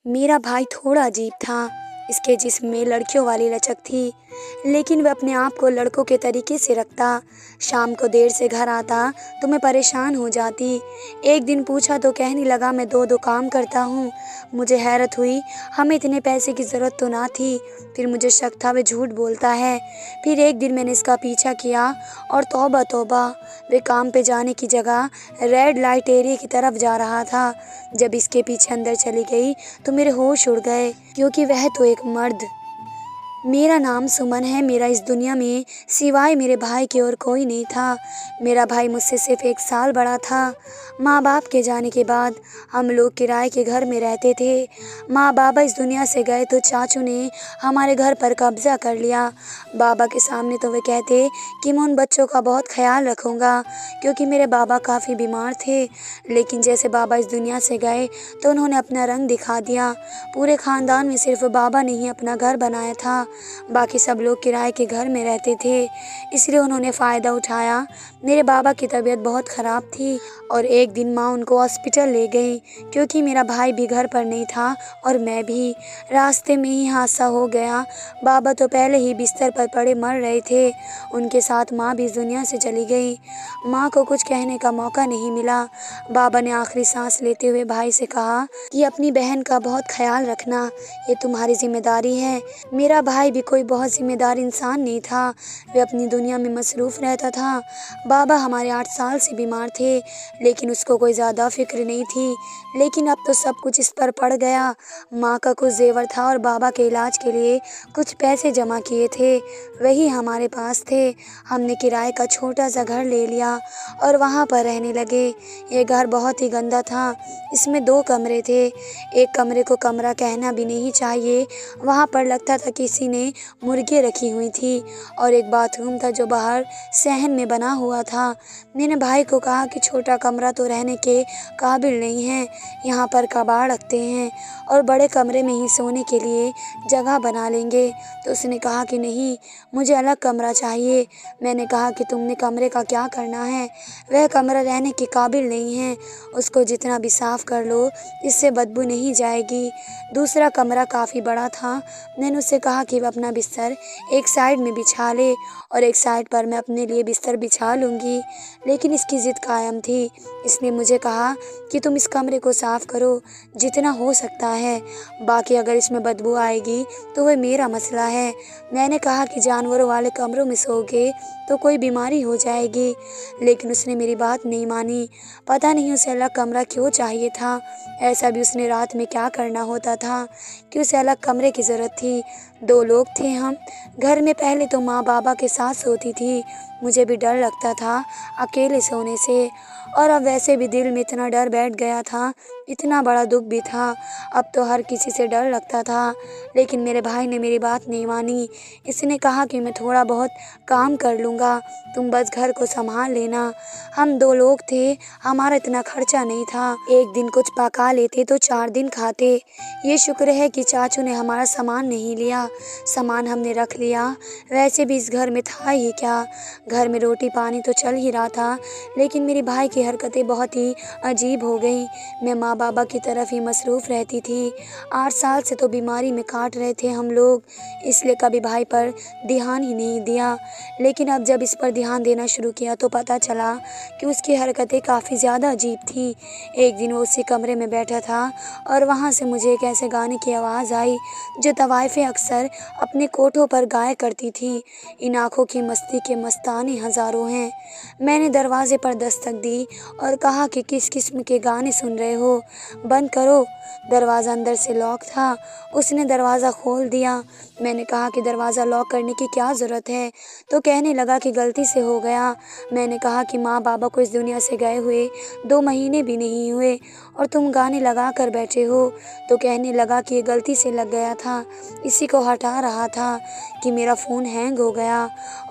मेरा भाई थोड़ा अजीब था। इसके जिस्म में लड़कियों वाली लचक थी, लेकिन वह अपने आप को लड़कों के तरीके से रखता। शाम को देर से घर आता तो मैं परेशान हो जाती। एक दिन पूछा तो कहने लगा मैं दो काम करता हूँ। मुझे हैरत हुई, हमें इतने पैसे की ज़रूरत तो ना थी। फिर मुझे शक था वह झूठ बोलता है। फिर एक दिन मैंने इसका पीछा किया और तौबा तौबा, वे काम पे जाने की जगह रेड लाइट एरिया की तरफ जा रहा था। जब इसके पीछे अंदर चली गई तो मेरे होश उड़ गए, क्योंकि वह तो एक मर्द। मेरा नाम सुमन है। मेरा इस दुनिया में सिवाय मेरे भाई के और कोई नहीं था। मेरा भाई मुझसे सिर्फ 1 साल बड़ा था। माँ बाप के जाने के बाद हम लोग किराए के घर में रहते थे। माँ बाबा इस दुनिया से गए तो चाचू ने हमारे घर पर कब्जा कर लिया। बाबा के सामने तो वे कहते कि मैं उन बच्चों का बहुत ख्याल रखूँगा, क्योंकि मेरे बाबा काफ़ी बीमार थे। लेकिन जैसे बाबा इस दुनिया से गए तो उन्होंने अपना रंग दिखा दिया। पूरे ख़ानदान में सिर्फ बाबा ने ही अपना घर बनाया था, बाकी सब लोग किराए के घर में रहते थे। इसलिए उन्होंने फ़ायदा उठाया। मेरे बाबा की तबीयत बहुत ख़राब थी और एक दिन माँ उनको हॉस्पिटल ले गई, क्योंकि मेरा भाई भी घर पर नहीं था और मैं भी। रास्ते में ही हादसा हो गया। बाबा तो पहले ही बिस्तर पर पड़े मर रहे थे। उनके साथ माँ भी इस दुनिया से चली गई। माँ को कुछ कहने का मौका नहीं मिला। बाबा ने आखिरी सांस लेते हुए भाई से कहा कि अपनी बहन का बहुत ख्याल रखना, ये तुम्हारी जिम्मेदारी है। मेरा भाई भी कोई बहुत जिम्मेदार इंसान नहीं था। वे अपनी दुनिया में मसरूफ़ रहता था। बाबा हमारे 8 साल से बीमार थे, लेकिन उसको कोई ज़्यादा फिक्र नहीं थी। लेकिन अब तो सब कुछ इस पर पड़ गया। माँ का कुछ जेवर था और बाबा के इलाज के लिए कुछ पैसे जमा किए थे, वही हमारे पास थे। हमने किराए का छोटा सा घर ले लिया और वहाँ पर रहने लगे। ये घर बहुत ही गंदा था। इसमें 2 कमरे थे। एक कमरे को कमरा कहना भी नहीं चाहिए, वहाँ पर लगता था किसी ने मुर्गियाँ रखी हुई थी। और एक बाथरूम था जो बाहर सहन में बना हुआ था। मैंने भाई को कहा कि छोटा कमरा तो रहने के काबिल नहीं है, यहाँ पर कबाड़ रखते हैं और बड़े कमरे में ही सोने के लिए जगह बना लेंगे। तो उसने कहा कि नहीं, मुझे अलग कमरा चाहिए। मैंने कहा कि तुमने कमरे का क्या करना है, वह कमरा रहने के काबिल नहीं है, उसको जितना भी साफ़ कर लो इससे बदबू नहीं जाएगी। दूसरा कमरा काफ़ी बड़ा था। मैंने उससे कहा कि वह अपना बिस्तर एक साइड में बिछा ले और एक साइड पर मैं अपने लिए बिस्तर बिछा लूँगी, लेकिन इसकी ज़िद कायम थी। इसने मुझे कहा कि तुम इस कमरे को साफ़ करो जितना हो सकता है, बाकी अगर इसमें बदबू आएगी तो वह मेरा मसला है। मैंने कहा कि जानवरों वाले कमरों में सोओगे तो कोई बीमारी हो जाएगी, लेकिन उसने मेरी बात नहीं मानी। पता नहीं उसे अलग कमरा क्यों चाहिए था। ऐसा भी उसने रात में क्या करना होता था कि उसे अलग कमरे की ज़रूरत थी। 2 लोग थे हम घर में। पहले तो माँ बाबा के साथ सोती थी। मुझे भी डर लगता था अकेले सोने से, और अब वैसे भी दिल में इतना डर बैठ गया था, इतना बड़ा दुख भी था। अब तो हर किसी से डर लगता था। लेकिन मेरे भाई ने मेरी बात नहीं मानी। इसने कहा कि मैं थोड़ा बहुत काम कर लूँगा, तुम बस घर को संभाल लेना। हम 2 लोग थे, हमारा इतना खर्चा नहीं था। एक दिन कुछ पका लेते तो 4 दिन खाते। ये शुक्र है कि चाचू ने हमारा सामान नहीं लिया, सामान हमने रख लिया। वैसे भी इस घर में था ही क्या, घर में रोटी पानी तो चल ही रहा था, लेकिन मेरे भाई की हरकतें बहुत ही अजीब हो गई। मैं माँ बाबा की तरफ ही मसरूफ़ रहती थी। 8 साल से तो बीमारी में काट रहे थे हम लोग, इसलिए कभी भाई पर ध्यान ही नहीं दिया। लेकिन अब जब इस पर ध्यान देना शुरू किया तो पता चला कि उसकी हरकतें काफ़ी ज़्यादा अजीब थी। एक दिन वो उसी कमरे में बैठा था और वहाँ से मुझे एक ऐसे गाने की आवाज़ आई जो तवाइफ़ें अक्सर अपने कोठों पर गाया करती थी। इन आँखों की मस्ती के मस्ताने हज़ारों हैं। मैंने दरवाज़े पर दस्तक दी और कहा कि किस किस्म के गाने सुन रहे हो, बंद करो। दरवाज़ा अंदर से लॉक था। उसने दरवाज़ा खोल दिया। मैंने कहा कि दरवाज़ा लॉक करने की क्या ज़रूरत है, तो कहने लगा कि गलती से हो गया। मैंने कहा कि माँ बाबा को इस दुनिया से गए हुए 2 महीने भी नहीं हुए और तुम गाने लगा कर बैठे हो। तो कहने लगा कि ये गलती से लग गया था, इसी को हटा रहा था कि मेरा फ़ोन हैंग हो गया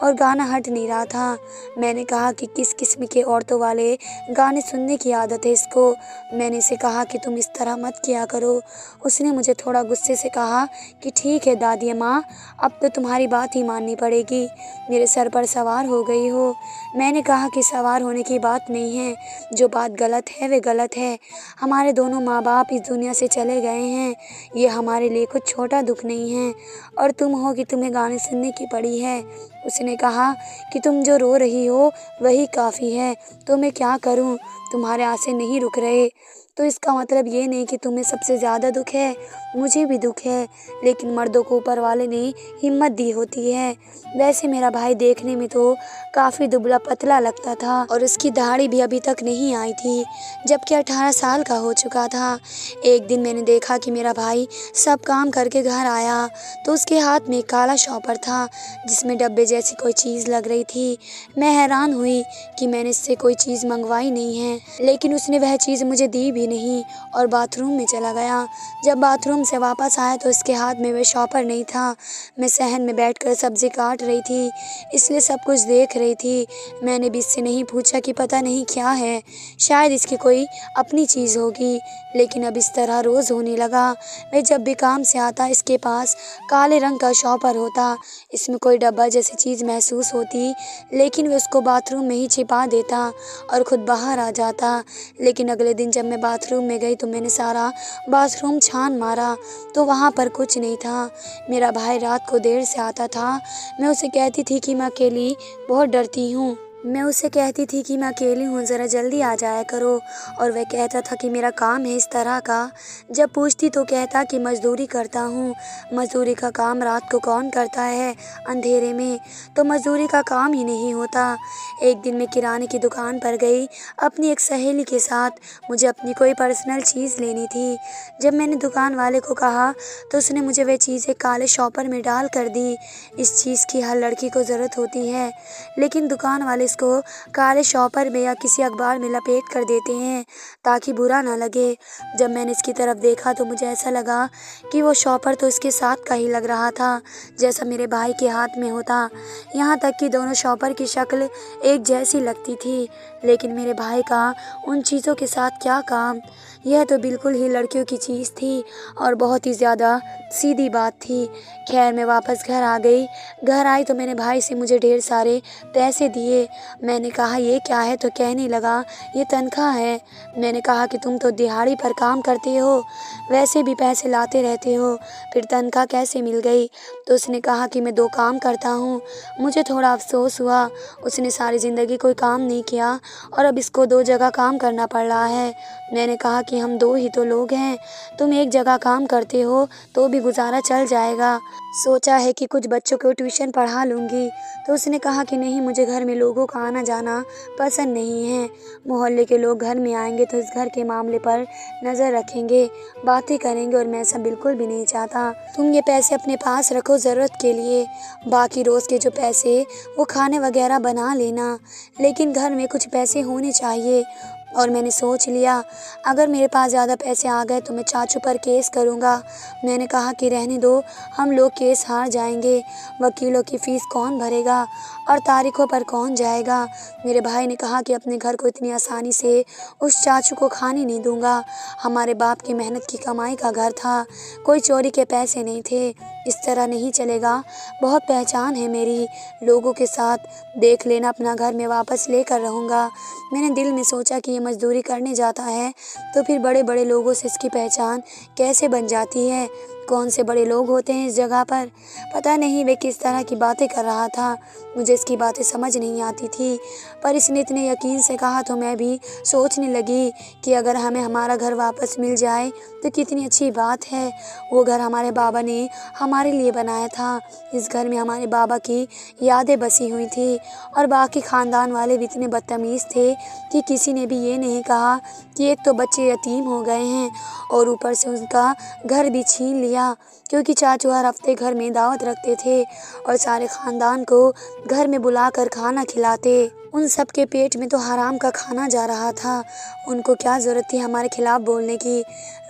और गाना हट नहीं रहा था। मैंने कहा कि किस किस्म के औरतों वाले गाने सुनने की आदत है इसको। मैंने इसे कहा कि तुम इस तरह मत किया करो। उसने मुझे थोड़ा गुस्से से कहा कि ठीक है दादी माँ, अब तो तुम्हारी बात ही माननी पड़ेगी, मेरे सर पर सवार हो गई हो। मैंने कहा कि सवार होने की बात नहीं है, जो बात गलत है वे गलत है। हमारे दोनों माँ बाप इस दुनिया से चले गए हैं, ये हमारे लिए कुछ छोटा दुख नहीं है, और तुम हो कि तुम्हें गाने सुनने की पड़ी है। उसने कहा कि तुम जो रो रही हो वही काफ़ी है, तो मैं क्या करूं, तुम्हारे आंसू नहीं रुक रहे। तो इसका मतलब ये नहीं कि तुम्हें सबसे ज़्यादा दुख है, मुझे भी दुख है, लेकिन मर्दों को ऊपर वाले ने हिम्मत दी होती है। वैसे मेरा भाई देखने में तो काफ़ी दुबला पतला लगता था और उसकी दाढ़ी भी अभी तक नहीं आई थी, जबकि 18 साल का हो चुका था। एक दिन मैंने देखा कि मेरा भाई सब काम करके घर आया तो उसके हाथ में एक काला शॉपर था जिसमें डब्बे जैसी कोई चीज़ लग रही थी। मैं हैरान हुई कि मैंने इससे कोई चीज़ मंगवाई नहीं है, लेकिन उसने वह चीज़ मुझे दी भी नहीं और बाथरूम में चला गया। जब बाथरूम से वापस आया तो उसके हाथ में वह शॉपर नहीं था। मैं सहन में बैठकर सब्ज़ी काट रही थी, इसलिए सब कुछ देख रही थी। मैंने भी इससे नहीं पूछा कि पता नहीं क्या है, शायद इसकी कोई अपनी चीज़ होगी, लेकिन अब इस तरह रोज़ होने लगा। मैं जब भी काम से आता इसके पास काले रंग का शॉपर होता, इसमें कोई डब्बा जैसी चीज़ महसूस होती, लेकिन वह उसको बाथरूम में ही छिपा देता और ख़ुद बाहर आ जाता। लेकिन अगले दिन जब मैं बाथरूम में गई तो मैंने सारा बाथरूम छान मारा तो वहाँ पर कुछ नहीं था। मेरा भाई रात को देर से आता था। मैं उसे कहती थी कि मैं अकेली बहुत डरती हूँ, ज़रा जल्दी आ जाया करो, और वह कहता था कि मेरा काम है इस तरह का। जब पूछती तो कहता कि मज़दूरी करता हूँ। मज़दूरी का काम रात को कौन करता है अंधेरे में, तो मज़दूरी का काम ही नहीं होता। एक दिन मैं किराने की दुकान पर गई अपनी एक सहेली के साथ, मुझे अपनी कोई पर्सनल चीज़ लेनी थी। जब मैंने दुकान वाले को कहा तो उसने मुझे वह चीज़ एक काले शॉपर में डाल कर दी। इस चीज़ की हर लड़की को ज़रूरत होती है, लेकिन दुकान वाले इसको काले शॉपर में या किसी अखबार में लपेट कर देते हैं ताकि बुरा ना लगे। जब मैंने इसकी तरफ देखा तो मुझे ऐसा लगा कि वो शॉपर तो इसके साथ का ही लग रहा था जैसा मेरे भाई के हाथ में होता। यहाँ तक कि दोनों शॉपर की शक्ल एक जैसी लगती थी, लेकिन मेरे भाई का उन चीज़ों के साथ क्या काम। यह तो बिल्कुल ही लड़कियों की चीज़ थी और बहुत ही ज़्यादा सीधी बात थी। खैर मैं वापस घर आ गई। घर आई तो मैंने भाई से मुझे ढेर सारे पैसे दिए। मैंने कहा ये क्या है, तो कहने लगा ये तनख्वाह है। मैंने कहा कि तुम तो दिहाड़ी पर काम करते हो, वैसे भी पैसे लाते रहते हो, फिर तनख्वाह कैसे मिल गई। तो उसने कहा कि मैं 2 काम करता हूँ। मुझे थोड़ा अफसोस हुआ, उसने सारी ज़िंदगी कोई काम नहीं किया और अब इसको 2 जगह काम करना पड़ रहा है। मैंने कहा कि हम 2 ही तो लोग हैं, तुम एक जगह काम करते हो तो भी गुजारा चल जाएगा। सोचा है कि कुछ बच्चों को ट्यूशन पढ़ा लूँगी। तो उसने कहा कि नहीं, मुझे घर में लोगों का आना जाना पसंद नहीं है। मोहल्ले के लोग घर में आएंगे तो इस घर के मामले पर नज़र रखेंगे, बातें करेंगे, और मैं ऐसा बिल्कुल भी नहीं चाहता। तुम ये पैसे अपने पास रखो ज़रूरत के लिए, बाकी रोज़ के जो पैसे वो खाने वगैरह बना लेना, लेकिन घर में कुछ पैसे होने चाहिए। और मैंने सोच लिया अगर मेरे पास ज़्यादा पैसे आ गए तो मैं चाचू पर केस करूँगा। मैंने कहा कि रहने दो, हम लोग केस हार जाएंगे, वकीलों की फ़ीस कौन भरेगा और तारीखों पर कौन जाएगा। मेरे भाई ने कहा कि अपने घर को इतनी आसानी से उस चाचू को खाने नहीं दूँगा। हमारे बाप की मेहनत की कमाई का घर था, कोई चोरी के पैसे नहीं थे। इस तरह नहीं चलेगा, बहुत पहचान है मेरी, लोगों के साथ देख लेना, अपना घर में वापस लेकर रहूँगा। मैंने दिल में सोचा कि ये मज़दूरी करने जाता है तो फिर बड़े बड़े लोगों से इसकी पहचान कैसे बन जाती है। कौन से बड़े लोग होते हैं इस जगह पर, पता नहीं वे किस तरह की बातें कर रहा था। मुझे इसकी बातें समझ नहीं आती थी, पर इसने इतने यकीन से कहा तो मैं भी सोचने लगी कि अगर हमें हमारा घर वापस मिल जाए तो कितनी अच्छी बात है। वो घर हमारे बाबा ने हमारे लिए बनाया था। इस घर में हमारे बाबा की यादें बसी हुई थी और बाकी ख़ानदान वाले भी इतने बदतमीज़ थे कि किसी ने भी ये नहीं कहा कि एक तो बच्चे यतीम हो गए हैं और ऊपर से उनका घर भी छीन लिया, क्योंकि चाचू हर हफ्ते घर में दावत रखते थे और सारे ख़ानदान को घर में बुलाकर खाना खिलाते। उन सब के पेट में तो हराम का खाना जा रहा था, उनको क्या ज़रूरत थी हमारे खिलाफ़ बोलने की।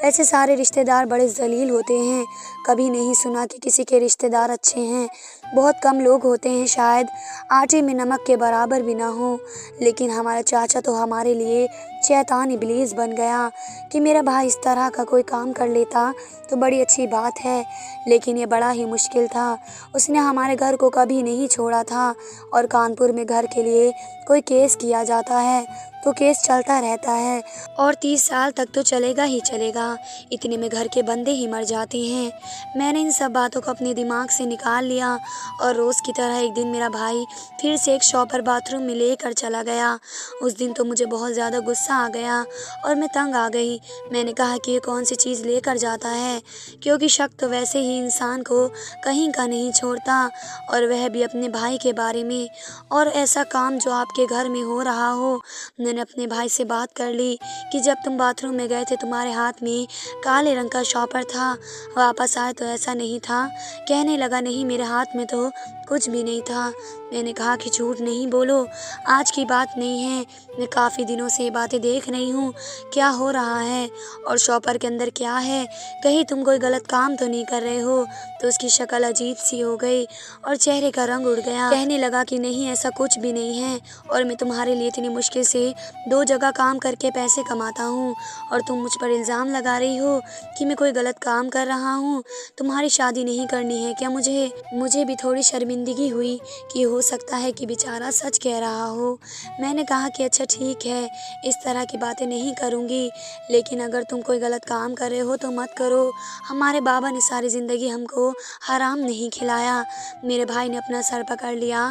ऐसे सारे रिश्तेदार बड़े ज़लील होते हैं, कभी नहीं सुना कि किसी के रिश्तेदार अच्छे हैं। बहुत कम लोग होते हैं, शायद आटे में नमक के बराबर भी ना हो। लेकिन हमारा चाचा तो हमारे लिए शैतान इब्लीस बन गया। कि मेरा भाई इस तरह का कोई काम कर लेता तो बड़ी अच्छी बात है, लेकिन ये बड़ा ही मुश्किल था। उसने हमारे घर को कभी नहीं छोड़ा था। और कानपुर में घर के लिए कोई केस किया जाता है तो केस चलता रहता है, और 30 साल तक तो चलेगा ही चलेगा। इतने में घर के बंदे ही मर जाते हैं। मैंने इन सब बातों को अपने दिमाग से निकाल लिया, और रोज़ की तरह एक दिन मेरा भाई फिर से एक शॉपर बाथरूम में लेकर चला गया। उस दिन तो मुझे बहुत ज़्यादा गुस्सा आ गया और मैं तंग आ गई। मैंने कहा कि ये कौन सी चीज़ लेकर जाता है, क्योंकि शक तो वैसे ही इंसान को कहीं का नहीं छोड़ता, और वह भी अपने भाई के बारे में। और ऐसा काम जो आपके घर में हो रहा हो। मैंने अपने भाई से बात कर ली कि जब तुम बाथरूम में गए थे तुम्हारे हाथ में काले रंग का शॉपर था, वापस आए तो ऐसा नहीं था। कहने लगा नहीं, मेरे हाथ में तो कुछ भी नहीं था। मैंने कहा कि झूठ नहीं बोलो, आज की बात नहीं है, मैं काफ़ी दिनों से ये बातें देख रही हूँ, क्या हो रहा है और शॉपर के अंदर क्या है, कहीं तुम कोई गलत काम तो नहीं कर रहे हो। तो उसकी शक्ल अजीब सी हो गई और चेहरे का रंग उड़ गया। कहने लगा कि नहीं, ऐसा कुछ भी नहीं है, और मैं तुम्हारे लिए इतनी मुश्किल से 2 जगह काम करके पैसे कमाता हूँ, और तुम मुझ पर इल्ज़ाम लगा रही हो कि मैं कोई गलत काम कर रहा हूँ। तुम्हारी शादी नहीं करनी है क्या? मुझे भी थोड़ी शर्मिंदगी हुई कि हो सकता है कि बेचारा सच कह रहा हो। मैंने कहा कि अच्छा ठीक है, इस तरह की बातें नहीं करूँगी, लेकिन अगर तुम कोई गलत काम कर रहे हो तो मत करो। हमारे बाबा ने सारी ज़िंदगी हमको हराम नहीं खिलाया। मेरे भाई ने अपना सर पकड़ लिया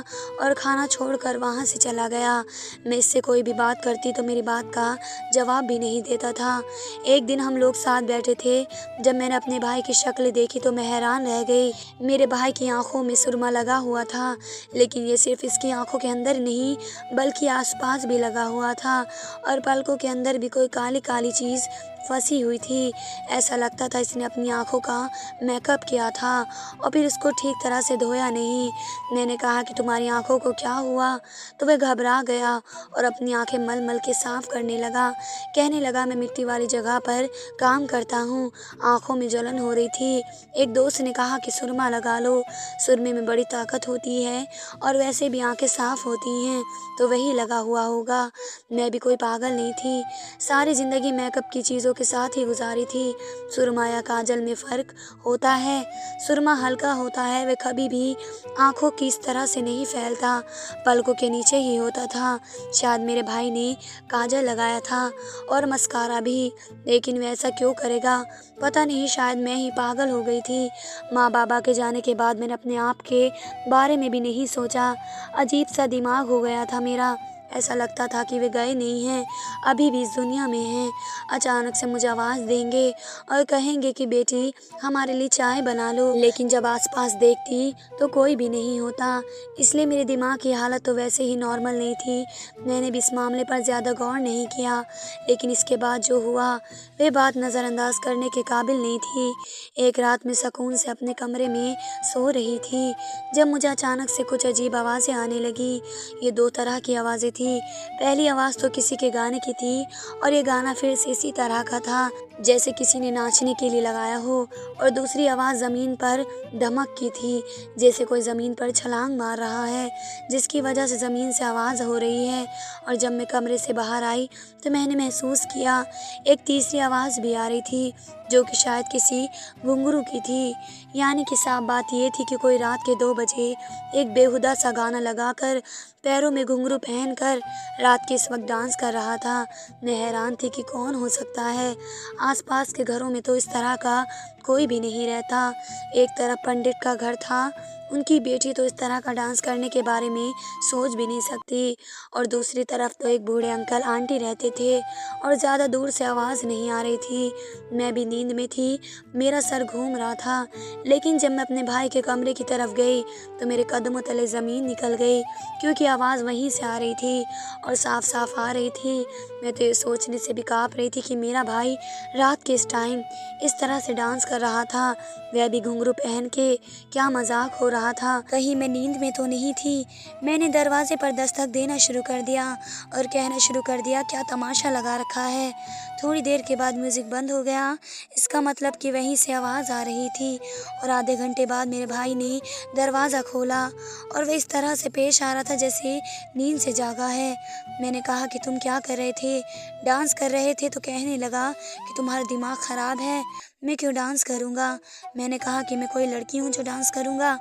और खाना छोड़कर वहाँ से चला गया। मैं इससे कोई भी बात करती तो मेरी बात का जवाब भी नहीं देता था। एक दिन हम लोग साथ बैठे थे, जब मैंने अपने भाई की शक्ल देखी तो मैं हैरान रह गई। मेरे भाई की आंखों में सुरमा लगा हुआ था, लेकिन ये सिर्फ इसकी आंखों के अंदर नहीं बल्कि आसपास भी लगा हुआ था, और पलकों के अंदर भी कोई काली काली चीज़ फंसी हुई थी। ऐसा लगता था इसने अपनी आंखों का मेकअप किया था और फिर उसको ठीक तरह से धोया नहीं। मैंने कहा कि तुम्हारी आंखों को क्या हुआ? तो वह घबरा गया और अपनी आंखें मल मल के साफ करने लगा। कहने लगा मैं मिट्टी वाली जगह पर काम करता हूँ, आंखों में जलन हो रही थी। एक दोस्त ने कहा कि सुरमा लगा लो, सुरमे में बड़ी ताकत होती है और वैसे भी आंखें साफ होती हैं, तो वही लगा हुआ होगा। मैं भी कोई पागल नहीं थी, सारी ज़िंदगी मेकअप की चीज़ों के साथ ही गुजारी थी। सुरमा या काजल में फ़र्क होता है। सुरमा हल्का होता है, वह कभी भी आँखों की इस तरह से नहीं फैलता, पलकों के नीचे ही होता था। शायद मेरे भाई ने काजल लगाया था और मस्कारा भी, लेकिन वह ऐसा क्यों करेगा? पता नहीं, शायद मैं ही पागल हो गई थी। माँ बाबा के जाने के बाद मैंने अपने आप के बारे में भी नहीं सोचा। अजीब सा दिमाग हो गया था मेरा। ऐसा लगता था कि वे गए नहीं हैं, अभी भी इस दुनिया में हैं। अचानक से मुझे आवाज़ देंगे और कहेंगे कि बेटी हमारे लिए चाय बना लो, लेकिन जब आसपास देखती तो कोई भी नहीं होता। इसलिए मेरे दिमाग की हालत तो वैसे ही नॉर्मल नहीं थी। मैंने भी इस मामले पर ज़्यादा गौर नहीं किया, लेकिन इसके बाद जो हुआ वे बात नज़रअंदाज करने के काबिल नहीं थी। एक रात मैं सुकून से अपने कमरे में सो रही थी, जब मुझे अचानक से कुछ अजीब आवाज़ें आने लगी। ये 2 तरह की आवाज़ें थी। पहली आवाज़ तो किसी के गाने की थी, और ये गाना फिर से इसी तरह का था जैसे किसी ने नाचने के लिए लगाया हो। और दूसरी आवाज़ ज़मीन पर धमक की थी, जैसे कोई ज़मीन पर छलांग मार रहा है, जिसकी वजह से ज़मीन से आवाज़ हो रही है। और जब मैं कमरे से बाहर आई तो मैंने महसूस किया एक तीसरी आवाज़ भी आ रही थी, जो कि शायद किसी घुंघरू की थी। यानी कि साफ बात ये थी कि कोई रात के 2 बजे एक बेहुदा सा गाना लगाकर, पैरों में घुंघरू पहनकर रात के इस वक्त डांस कर रहा था। मैं हैरान थी कि कौन हो सकता है। आसपास के घरों में तो इस तरह का कोई भी नहीं रहता। एक तरफ पंडित का घर था, उनकी बेटी तो इस तरह का डांस करने के बारे में सोच भी नहीं सकती, और दूसरी तरफ तो एक बूढ़े अंकल आंटी रहते थे, और ज़्यादा दूर से आवाज़ नहीं आ रही थी। मैं भी नींद में थी, मेरा सर घूम रहा था, लेकिन जब मैं अपने भाई के कमरे की तरफ गई तो मेरे कदमों तले ज़मीन निकल गई, क्योंकि आवाज़ वहीं से आ रही थी और साफ साफ आ रही थी। मैं तो ये सोचने से भी काँप रही थी कि मेरा भाई रात के इस टाइम इस तरह से डांस कर रहा था, वह भी घुंघरू पहन के। क्या मजाक हो रहा था? कहीं मैं नींद में तो नहीं थी? मैंने दरवाजे पर दस्तक देना शुरू कर दिया और कहना शुरू कर दिया, क्या तमाशा लगा रखा है? थोड़ी देर के बाद म्यूज़िक बंद हो गया। इसका मतलब कि वहीं से आवाज़ आ रही थी और आधे घंटे बाद मेरे भाई ने दरवाज़ा खोला और वह इस तरह से पेश आ रहा था जैसे नींद से जागा है। मैंने कहा कि तुम क्या कर रहे थे? डांस कर रहे थे। तो कहने लगा कि तुम्हारा दिमाग ख़राब है, मैं क्यों डांस करूँगा? मैंने कहा कि मैं कोई लड़की हूँ जो डांस करूँगा?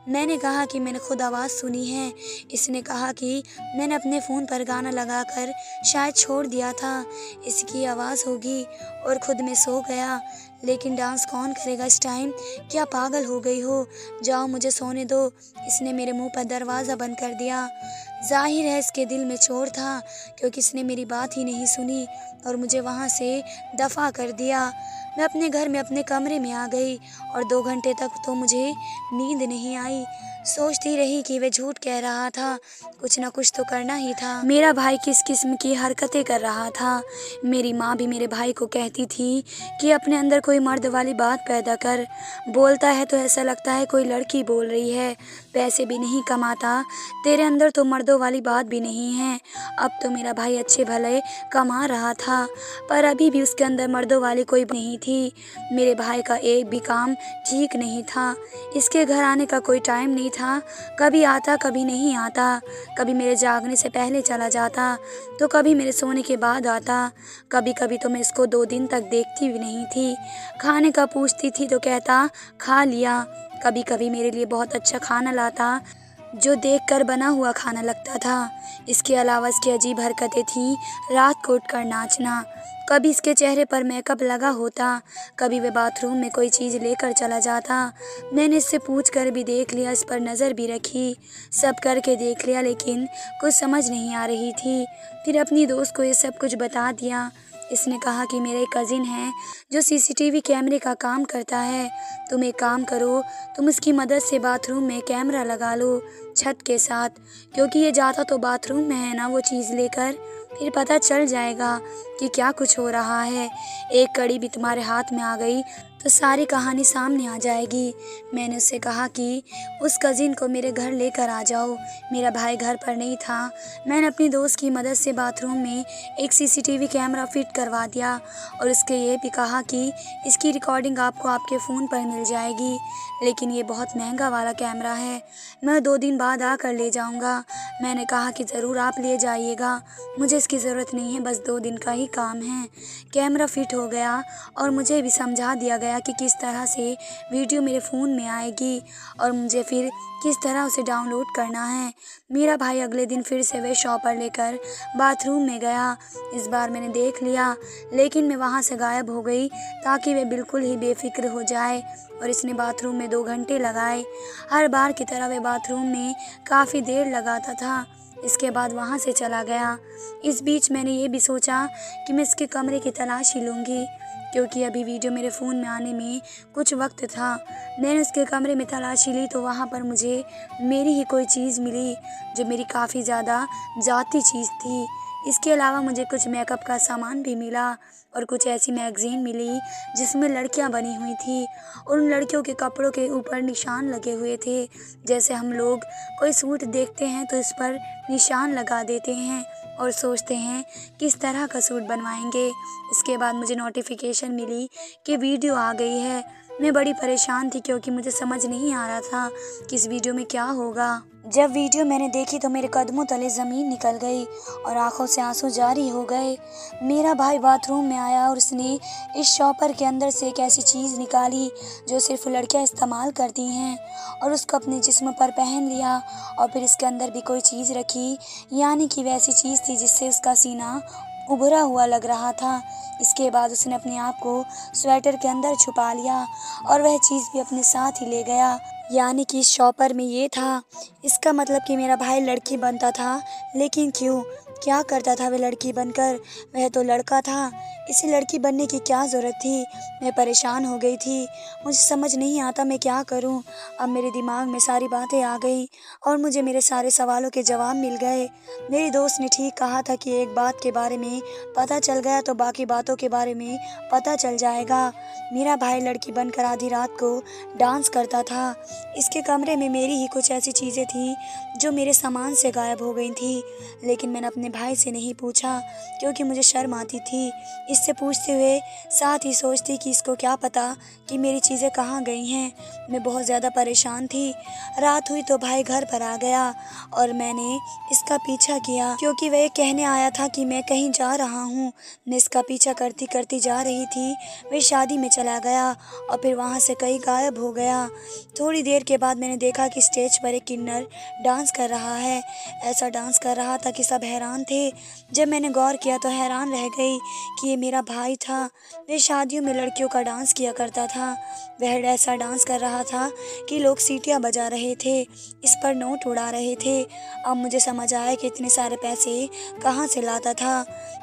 मैंने कहा कि मैंने खुद आवाज़ सुनी है। इसने कहा कि मैंने अपने फ़ोन पर गाना लगाकर शायद छोड़ दिया था, इसकी आवाज़ होगी, और खुद में सो गया। लेकिन डांस कौन करेगा इस टाइम? क्या पागल हो गई हो? जाओ मुझे सोने दो। इसने मेरे मुँह पर दरवाज़ा बंद कर दिया। ज़ाहिर है इसके दिल में चोट था, क्योंकि इसने मेरी बात ही नहीं सुनी और मुझे वहाँ से दफ़ा कर दिया। मैं अपने घर में अपने कमरे में आ गई और 2 घंटे तक तो मुझे नींद नहीं आई। सोचती रही कि वह झूठ कह रहा था, कुछ न कुछ तो करना ही था। मेरा भाई किस किस्म की हरकतें कर रहा था। मेरी माँ भी मेरे भाई को कहती थी कि अपने अंदर कोई मर्द वाली बात पैदा कर। बोलता है तो ऐसा लगता है कोई लड़की बोल रही है। पैसे भी नहीं कमाता, तेरे अंदर तो मर्दों वाली बात भी नहीं है। अब तो मेरा भाई अच्छे भले कमा रहा था, पर अभी भी उसके अंदर मर्दों वाली कोई नहीं थी। मेरे भाई का एक भी काम ठीक नहीं था। इसके घर आने का कोई टाइम नहीं था। कभी आता कभी नहीं आता। कभी मेरे जागने से पहले चला जाता तो कभी मेरे सोने के बाद आता। कभी कभी तो मैं इसको 2 दिन तक देखती भी नहीं थी। खाने का पूछती थी तो कहता खा लिया। कभी कभी मेरे लिए बहुत अच्छा खाना लाता जो देखकर बना हुआ खाना लगता था। इसके अलावा इसकी अजीब हरकतें थीं। रात को उठकर नाचना। कभी इसके चेहरे पर मेकअप लगा होता, कभी वह बाथरूम में कोई चीज़ लेकर चला जाता। मैंने इससे पूछ कर भी देख लिया, इस पर नज़र भी रखी, सब करके देख लिया, लेकिन कुछ समझ नहीं आ रही थी। फिर अपनी दोस्त को ये सब कुछ बता दिया। इसने कहा कि मेरे कज़िन है जो सीसीटीवी कैमरे का काम करता है। तुम एक काम करो, तुम उसकी मदद से बाथरूम में कैमरा लगा लो छत के साथ, क्योंकि ये जाता तो बाथरूम में है ना वो चीज़ लेकर, फिर पता चल जाएगा कि क्या कुछ हो रहा है। एक कड़ी भी तुम्हारे हाथ में आ गई तो सारी कहानी सामने आ जाएगी। मैंने उससे कहा कि उस कज़िन को मेरे घर लेकर आ जाओ। मेरा भाई घर पर नहीं था। मैंने अपनी दोस्त की मदद से बाथरूम में एक सीसीटीवी कैमरा फिट करवा दिया और उसके ये भी कहा कि इसकी रिकॉर्डिंग आपको आपके फ़ोन पर मिल जाएगी, लेकिन ये बहुत महंगा वाला कैमरा है। मैं 2 दिन बाद आकर ले जाऊंगा। मैंने कहा कि ज़रूर आप ले जाइएगा, मुझे इसकी ज़रूरत नहीं है, बस 2 दिन का ही काम है। कैमरा फिट हो गया और मुझे भी समझा दिया गया कि किस तरह से वीडियो मेरे फ़ोन में आएगी और मुझे फिर किस तरह उसे डाउनलोड करना है। मेरा भाई अगले दिन फिर से वह शॉपर लेकर बाथरूम में गया। इस बार मैंने देख लिया, लेकिन मैं वहाँ से गायब हो गई ताकि वह बिल्कुल ही बेफिक्र हो जाए, और इसने बाथरूम में 2 घंटे लगाए। हर बार की तरह वह बाथरूम में काफ़ी देर लगाता था। इसके बाद वहाँ से चला गया। इस बीच मैंने ये भी सोचा कि मैं इसके कमरे की तलाशी लूँगी, क्योंकि अभी वीडियो मेरे फ़ोन में आने में कुछ वक्त था। मैंने उसके कमरे में तलाशी ली तो वहाँ पर मुझे मेरी ही कोई चीज़ मिली जो मेरी काफ़ी ज़्यादा ज़ाती चीज़ थी। इसके अलावा मुझे कुछ मेकअप का सामान भी मिला और कुछ ऐसी मैगज़ीन मिली जिसमें लड़कियां बनी हुई थी और उन लड़कियों के कपड़ों के ऊपर निशान लगे हुए थे। जैसे हम लोग कोई सूट देखते हैं तो इस पर निशान लगा देते हैं और सोचते हैं किस तरह का सूट बनवाएंगे। इसके बाद मुझे नोटिफिकेशन मिली कि वीडियो आ गई है। मैं बड़ी परेशान थी क्योंकि मुझे समझ नहीं आ रहा था कि इस वीडियो में क्या होगा। जब वीडियो मैंने देखी तो मेरे कदमों तले ज़मीन निकल गई और आंखों से आंसू जारी हो गए। मेरा भाई बाथरूम में आया और उसने इस शॉपर के अंदर से एक ऐसी चीज़ निकाली जो सिर्फ लड़कियां इस्तेमाल करती हैं और उसको अपने जिस्म पर पहन लिया और फिर इसके अंदर भी कोई चीज़ रखी, यानी कि वैसी चीज़ थी जिससे उसका सीना उभरा हुआ लग रहा था। इसके बाद उसने अपने आप को स्वेटर के अंदर छुपा लिया और वह चीज़ भी अपने साथ ही ले गया, यानी कि इस शॉपर में ये था। इसका मतलब कि मेरा भाई लड़की बनता था, लेकिन क्यों, क्या करता था वह लड़की बनकर? वह तो लड़का था, इसे लड़की बनने की क्या ज़रूरत थी? मैं परेशान हो गई थी, मुझे समझ नहीं आता मैं क्या करूं। अब मेरे दिमाग में सारी बातें आ गई और मुझे मेरे सारे सवालों के जवाब मिल गए। मेरी दोस्त ने ठीक कहा था कि एक बात के बारे में पता चल गया तो बाकी बातों के बारे में पता चल जाएगा। मेरा भाई लड़की बनकर आधी रात को डांस करता था। इसके कमरे में मेरी ही कुछ ऐसी चीज़ें थीं जो मेरे सामान से गायब हो गई थी, लेकिन मैंने अपने भाई से नहीं पूछा क्योंकि मुझे शर्म आती थी इससे पूछते हुए। साथ ही सोचती कि इसको क्या पता कि मेरी चीज़ें कहाँ गई हैं। मैं बहुत ज़्यादा परेशान थी। रात हुई तो भाई घर पर आ गया और मैंने इसका पीछा किया क्योंकि वह कहने आया था कि मैं कहीं जा रहा हूँ। मैं इसका पीछा करती करती जा रही थी। वह शादी में चला गया और फिर वहाँ से कहीं गायब हो गया। थोड़ी देर के बाद मैंने देखा कि स्टेज पर एक किन्नर डांस कर रहा है। ऐसा डांस कर रहा था कि सब हैरान थे। जब मैंने गौर किया तो हैरान रह गई कि ये मेरा भाई था। वह शादियों में लड़कियों का डांस किया करता था। वह ऐसा डांस कर रहा था कि लोग सीटियाँ बजा रहे थे, इस पर नोट उड़ा रहे थे। अब मुझे समझ आया कि इतने सारे पैसे कहाँ से लाता था।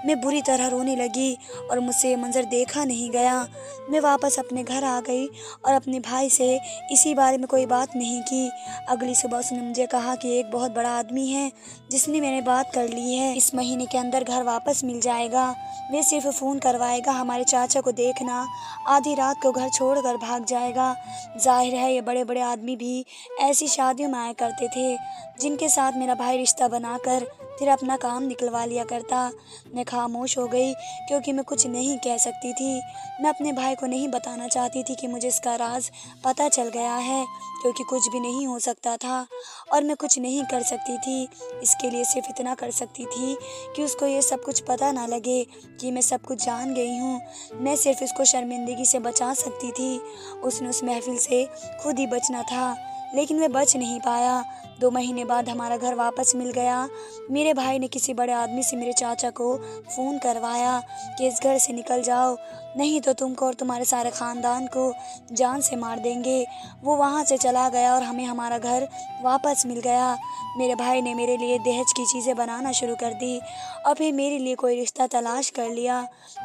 मैं बुरी तरह रोने लगी और मुझसे ये मंजर देखा नहीं गया। मैं वापस अपने घर आ गई और अपने भाई से इसी बारे में कोई बात नहीं की। अगली सुबह उसने मुझे कहा कि एक बहुत बड़ा आदमी है जिसने मैंने बात कर ली है, इस महीने के अंदर घर वापस मिल जाएगा। वे सिर्फ फ़ोन करवाएगा, हमारे चाचा को देखना, आधी रात को घर छोड़कर भाग जाएगा। जाहिर है ये बड़े बड़े आदमी भी ऐसी शादियों में आया करते थे जिनके साथ मेरा भाई रिश्ता बनाकर फिर अपना काम निकलवा लिया करता। मैं खामोश हो गई क्योंकि मैं कुछ नहीं कह सकती थी। मैं अपने भाई को नहीं बताना चाहती थी कि मुझे इसका राज पता चल गया है क्योंकि कुछ भी नहीं हो सकता था और मैं कुछ नहीं कर सकती थी। इसके लिए सिर्फ इतना कर सकती थी कि उसको ये सब कुछ पता ना लगे कि मैं सब कुछ जान गई हूँ। मैं सिर्फ इसको शर्मिंदगी से बचा सकती थी। उसने उस महफिल से खुद ही बचना था लेकिन वह बच नहीं पाया। 2 महीने बाद हमारा घर वापस मिल गया। मेरे भाई ने किसी बड़े आदमी से मेरे चाचा को फ़ोन करवाया कि इस घर से निकल जाओ, नहीं तो तुमको और तुम्हारे सारे ख़ानदान को जान से मार देंगे। वो वहाँ से चला गया और हमें हमारा घर वापस मिल गया। मेरे भाई ने मेरे लिए दहेज की चीज़ें बनाना शुरू कर दी और फिर मेरे लिए कोई रिश्ता तलाश कर लिया।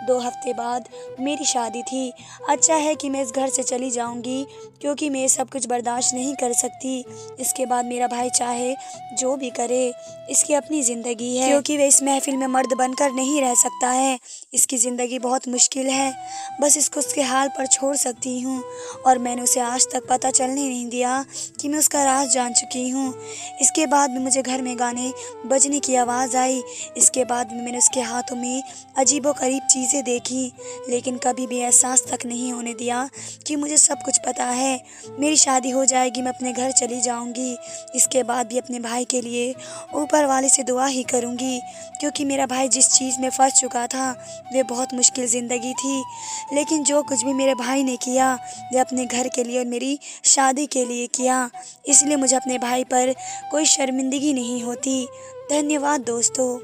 2 हफ्ते बाद मेरी शादी थी। अच्छा है कि मैं इस घर से चली जाऊंगी क्योंकि मैं ये सब कुछ बर्दाश्त नहीं कर सकती। इसके बाद मेरा भाई चाहे जो भी करे, इसकी अपनी ज़िंदगी है क्योंकि वह इस महफिल में मर्द बनकर नहीं रह सकता है। इसकी ज़िंदगी बहुत मुश्किल है, बस इसको उसके हाल पर छोड़ सकती हूँ। और मैंने उसे आज तक पता चलने नहीं दिया कि मैं उसका राज जान चुकी हूँ। इसके बाद भी मुझे घर में गाने बजने की आवाज़ आई। इसके बाद भी मैंने उसके हाथों में अजीबोगरीब चीज़ें देखी लेकिन कभी भी एहसास तक नहीं होने दिया कि मुझे सब कुछ पता है। मेरी शादी हो जाएगी, मैं अपने घर चली जाऊंगी। इसके बाद भी अपने भाई के लिए ऊपर वाले से दुआ ही करूंगी क्योंकि मेरा भाई जिस चीज़ में फंस चुका था वह बहुत मुश्किल ज़िंदगी थी। लेकिन जो कुछ भी मेरे भाई ने किया वह अपने घर के लिए और मेरी शादी के लिए किया, इसलिए मुझे अपने भाई पर कोई शर्मिंदगी नहीं होती। धन्यवाद दोस्तों।